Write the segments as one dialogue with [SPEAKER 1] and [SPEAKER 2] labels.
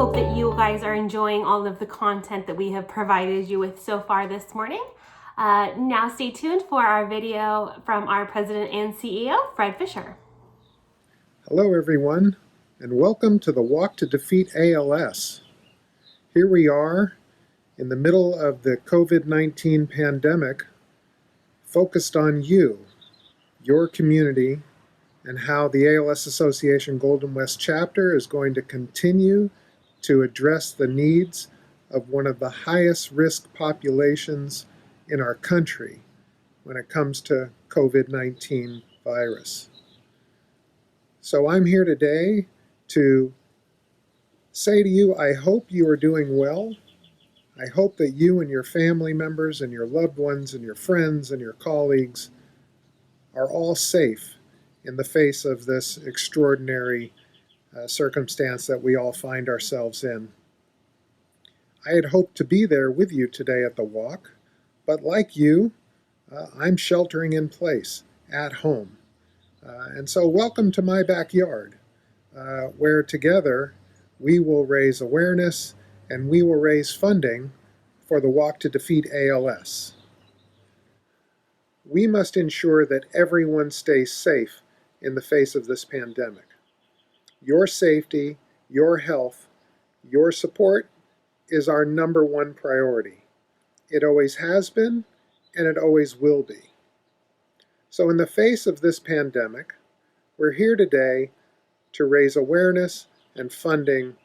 [SPEAKER 1] hope that you guys are enjoying all of the content that we have provided you with so far this morning. Now stay tuned for our video from our President and CEO, Fred Fisher.
[SPEAKER 2] Hello everyone, and welcome to the Walk to Defeat ALS. Here we are in the middle of the COVID-19 pandemic, focused on you, your community, and how the ALS Association Golden West Chapter is going to continue to address the needs of one of the highest risk populations in our country when it comes to COVID-19 virus. So I'm here today to say to you, I hope you are doing well. I hope that you and your family members and your loved ones and your friends and your colleagues are all safe in the face of this extraordinary circumstance that we all find ourselves in. I had hoped to be there with you today at the walk, but like you, I'm sheltering in place at home. And so welcome to my backyard, where together we will raise awareness and we will raise funding for the Walk to Defeat ALS. We must ensure that everyone stays safe in the face of this pandemic. Your safety, your health, your support is our number one priority. It always has been, and it always will be. So in the face of this pandemic, we're here today to raise awareness and funding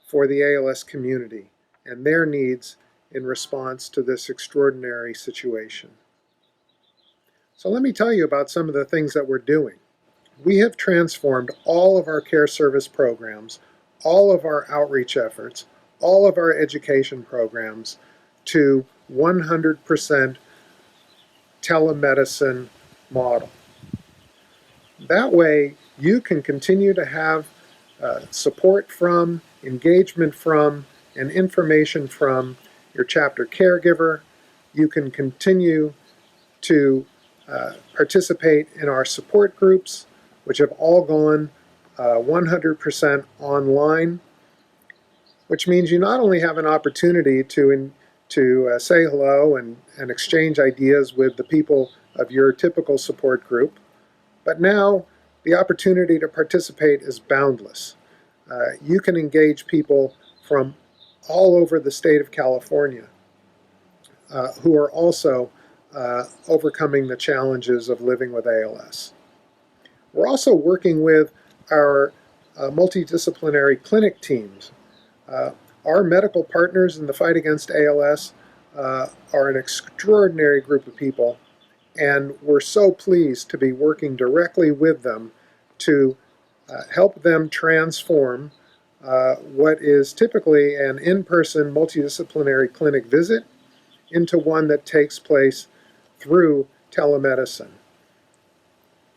[SPEAKER 2] for the ALS community and their needs in response to this extraordinary situation. So let me tell you about some of the things that we're doing. We have transformed all of our care service programs, all of our outreach efforts, all of our education programs to 100% telemedicine model. That way, you can continue to have support from, engagement from, and information from your chapter caregiver. You can continue to participate in our support groups, which have all gone 100% online, which means you not only have an opportunity to say hello and exchange ideas with the people of your typical support group, but now the opportunity to participate is boundless. You can engage people from all over the state of California who are also overcoming the challenges of living with ALS. We're also working with our multidisciplinary clinic teams. Our medical partners in the fight against ALS are an extraordinary group of people, and we're so pleased to be working directly with them to help them transform what is typically an in-person multidisciplinary clinic visit into one that takes place through telemedicine.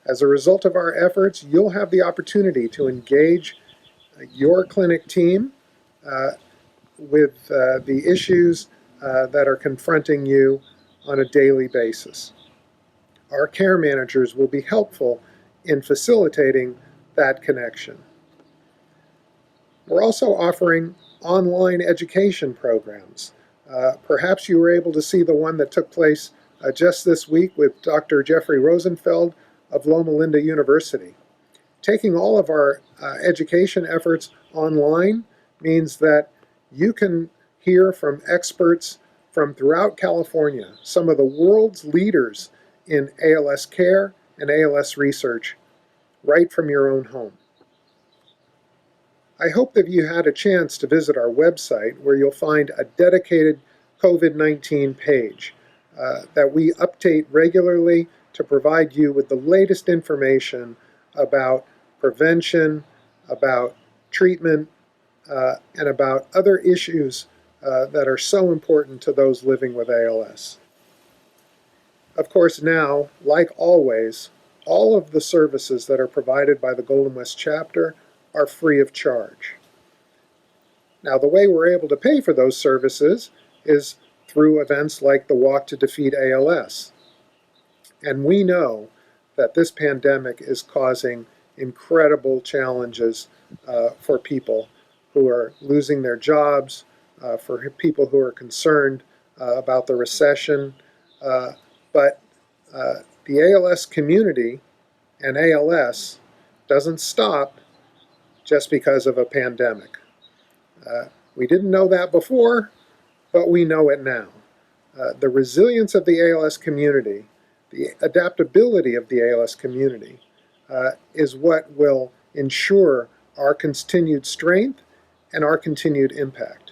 [SPEAKER 2] As a result of our efforts, you'll have the opportunity to engage your clinic team with the issues that are confronting you on a daily basis. Our care managers will be helpful in facilitating that connection. We're also offering online education programs. Perhaps you were able to see the one that took place just this week with Dr. Jeffrey Rosenfeld of Loma Linda University. Taking all of our education efforts online means that you can hear from experts from throughout California, some of the world's leaders in ALS care and ALS research, right from your own home. I hope that you had a chance to visit our website, where you'll find a dedicated COVID-19 page that we update regularly to provide you with the latest information about prevention, about treatment, and about other issues that are so important to those living with ALS. Of course, now, like always, all of the services that are provided by the Golden West Chapter are free of charge. Now, the way we're able to pay for those services is through events like the Walk to Defeat ALS. And we know that this pandemic is causing incredible challenges for people who are losing their jobs, for people who are concerned about the recession. But the ALS community and ALS doesn't stop just because of a pandemic. We didn't know that before, but we know it now. The resilience of the ALS community, the adaptability of the ALS community, is what will ensure our continued strength and our continued impact.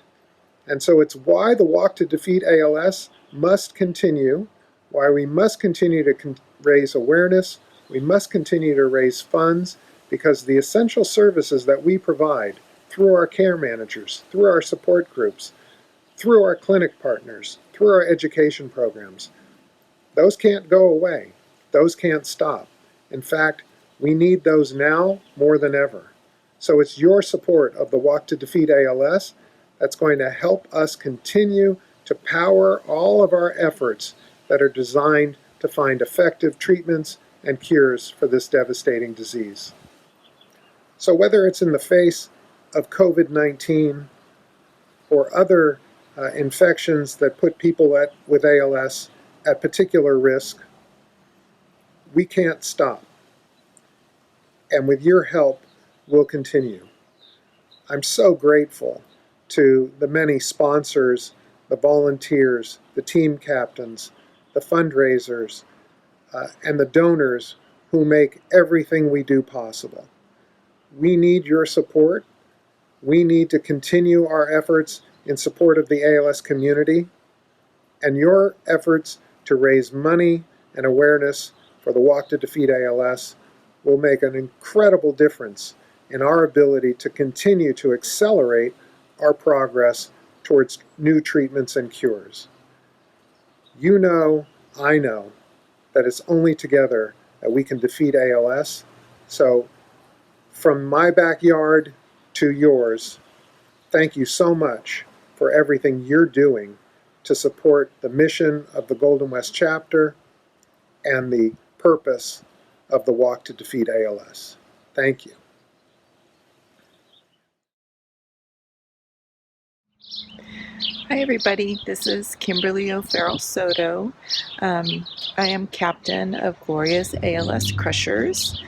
[SPEAKER 2] And so it's why the walk to defeat ALS must continue, why we must continue to raise awareness, we must continue to raise funds, because the essential services that we provide through our care managers, through our support groups, through our clinic partners, through our education programs, those can't go away. Those can't stop. In fact, we need those now more than ever. So it's your support of the Walk to Defeat ALS that's going to help us continue to power all of our efforts that are designed to find effective treatments and cures for this devastating disease. So whether it's in the face of COVID-19 or other infections that put people with ALS at particular risk, we can't stop. And with your help, we'll continue. I'm so grateful to the many sponsors, the volunteers, the team captains, the fundraisers, and the donors who make everything we do possible. We need your support. We need to continue our efforts in support of the ALS community, and your efforts to raise money and awareness for the Walk to Defeat ALS will make an incredible difference in our ability to continue to accelerate our progress towards new treatments and cures. You know, I know, that it's only together that we can defeat ALS. So from my backyard to yours, thank you so much for everything you're doing to support the mission of the Golden West chapter and the purpose of the Walk to Defeat ALS. Thank you.
[SPEAKER 3] Hi everybody, this is Kimberly O'Farrell-Soto. I am captain of Gloria's ALS Crushers.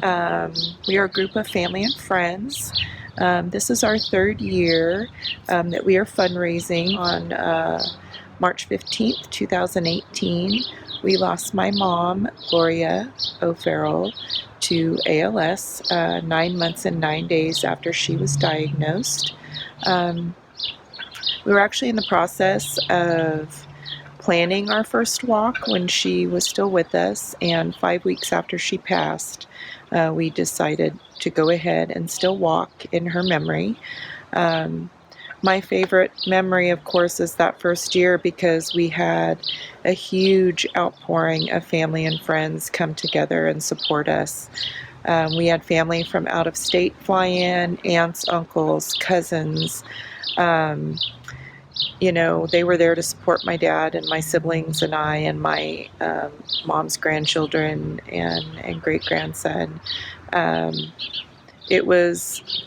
[SPEAKER 3] We are a group of family and friends. This is our third year that we are fundraising. On March 15th, 2018, we lost my mom, Gloria O'Farrell, to ALS 9 months and 9 days after she was diagnosed. We were actually in the process of planning our first walk when she was still with us, and 5 weeks after she passed, we decided to go ahead and still walk in her memory. My favorite memory, of course, is that first year, because we had a huge outpouring of family and friends come together and support us. We had family from out of state fly in, aunts, uncles, cousins. You know, they were there to support my dad and my siblings and I and my mom's grandchildren and great-grandson. It was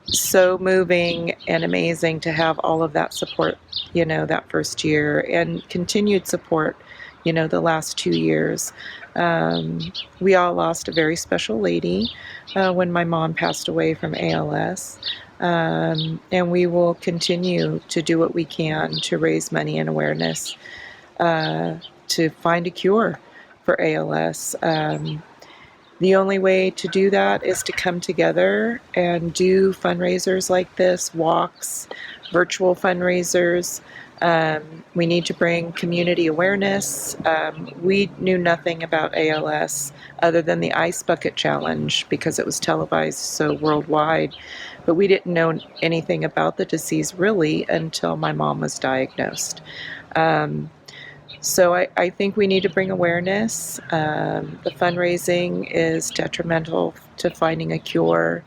[SPEAKER 3] so moving and amazing to have all of that support, you know, that first year, and continued support, you know, the last 2 years. We all lost a very special lady when my mom passed away from ALS. And we will continue to do what we can to raise money and awareness to find a cure for ALS. The only way to do that is to come together and do fundraisers like this, walks, virtual fundraisers. We need to bring community awareness. We knew nothing about ALS other than the Ice Bucket Challenge because it was televised so worldwide. But we didn't know anything about the disease really until my mom was diagnosed. So I think we need to bring awareness. The fundraising is detrimental to finding a cure.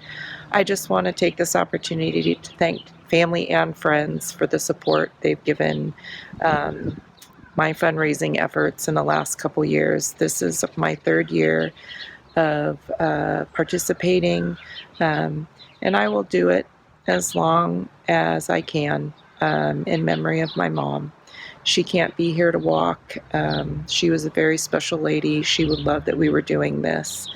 [SPEAKER 3] I just want to take this opportunity to thank family and friends for the support they've given my fundraising efforts in the last couple years. This is my third year of participating, and I will do it as long as I can in memory of my mom. She can't be here to walk. She was a very special lady. She would love that we were doing this.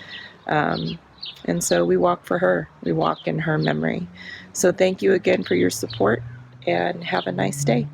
[SPEAKER 3] And so we walk for her. We walk in her memory. So thank you again for your support, and have a nice day.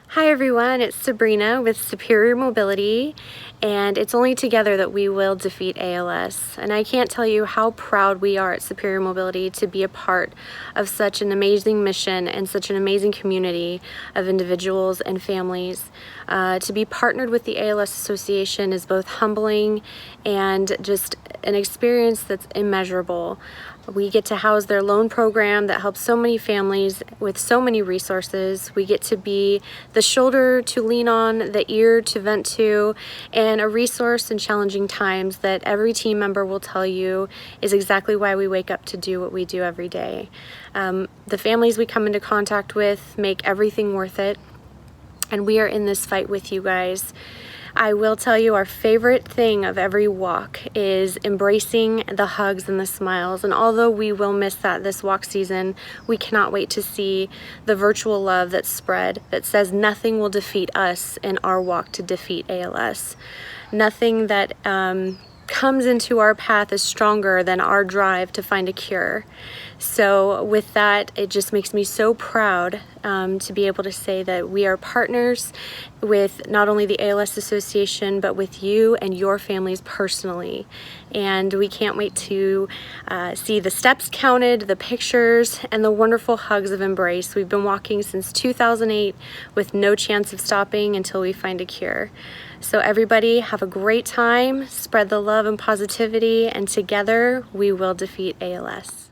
[SPEAKER 1] Hi everyone, it's Sabrina with Superior Mobility, and it's only together that we will defeat ALS. And I can't tell you how proud we are at Superior Mobility to be a part of such an amazing mission and such an amazing community of individuals and families. To be partnered with the ALS Association is both humbling and just an experience that's immeasurable. We get to house their loan program that helps so many families with so many resources. We get to be the shoulder to lean on, the ear to vent to, and a resource in challenging times that every team member will tell you is exactly why we wake up to do what we do every day. The families we come into contact with make everything worth it, and we are in this fight with you guys. I will tell you, our favorite thing of every walk is embracing the hugs and the smiles. And although we will miss that this walk season, we cannot wait to see the virtual love that's spread that says nothing will defeat us in our walk to defeat ALS. Nothing that comes into our path is stronger than our drive to find a cure. So with that, it just makes me so proud to be able to say that we are partners with not only the ALS Association, but with you and your families personally. And we can't wait to see the steps counted, the pictures, and the wonderful hugs of embrace. We've been walking since 2008 with no chance of stopping until we find a cure. So everybody have a great time, spread the love and positivity, and together we will defeat ALS.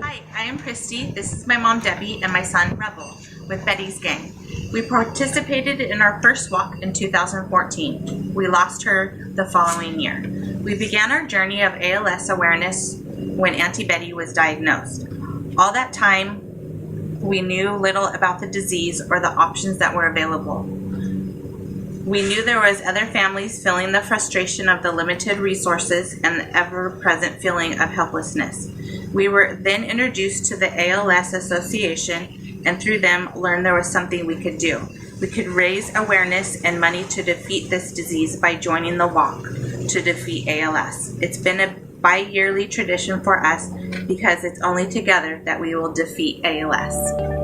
[SPEAKER 4] Hi, I am Christy. This is my mom Debbie and my son Rebel with Betty's Gang. We participated in our first walk in 2014. We lost her the following year. We began our journey of ALS awareness when Auntie Betty was diagnosed. All that time, we knew little about the disease or the options that were available. We knew there was other families feeling the frustration of the limited resources and the ever-present feeling of helplessness. We were then introduced to the ALS Association, and through them learned there was something we could do. We could raise awareness and money to defeat this disease by joining the walk to defeat ALS. It's been a bi-yearly tradition for us because it's only together that we will defeat ALS.